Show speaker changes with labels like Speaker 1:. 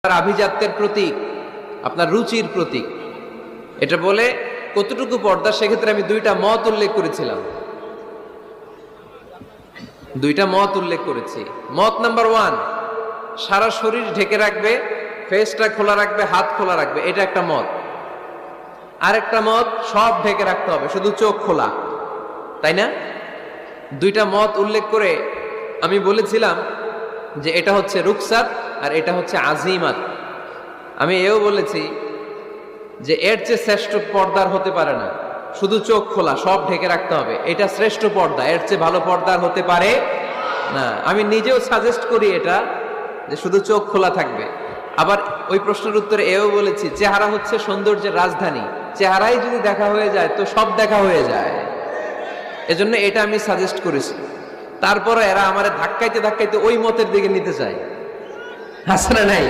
Speaker 1: আভিজাত্যের প্রতীক, আপনার রুচির প্রতীক। এটা বলে কতটুকু পর্দা, সেক্ষেত্রে আমি দুইটা মত উল্লেখ করেছিলাম। মত নাম্বার 1, সারা শরীর ঢেকে রাখবে, ফেসটা খোলা রাখবে, হাত খোলা রাখবে, এটা একটা মত। আরেকটা মত, সব ঢেকে রাখতে হবে, শুধু চোখ খোলা, তাই না? দুইটা মত উল্লেখ করে আমি বলেছিলাম যে এটা হচ্ছে রুকসাত আর এটা হচ্ছে আজিমাত। আমি এও বলেছি যে এর চেয়ে শ্রেষ্ঠ পর্দার হতে পারে না, শুধু চোখ খোলা, সব ঢেকে রাখতে হবে, এটা শ্রেষ্ঠ পর্দা, এর চেয়ে ভালো পর্দার হতে পারে না। আমি নিজেও সাজেস্ট করি এটা, যে শুধু চোখ খোলা থাকবে। আবার ওই প্রশ্নের উত্তরে এও বলেছি চেহারা হচ্ছে সৌন্দর্যের রাজধানী, চেহারাই যদি দেখা হয়ে যায় তো সব দেখা হয়ে যায়, এজন্য এটা আমি সাজেস্ট করেছি। তারপরে এরা আমারে ধাক্কাইতে ধাক্কাইতে ওই মতের দিকে নিতে চায়, আছে না নাই?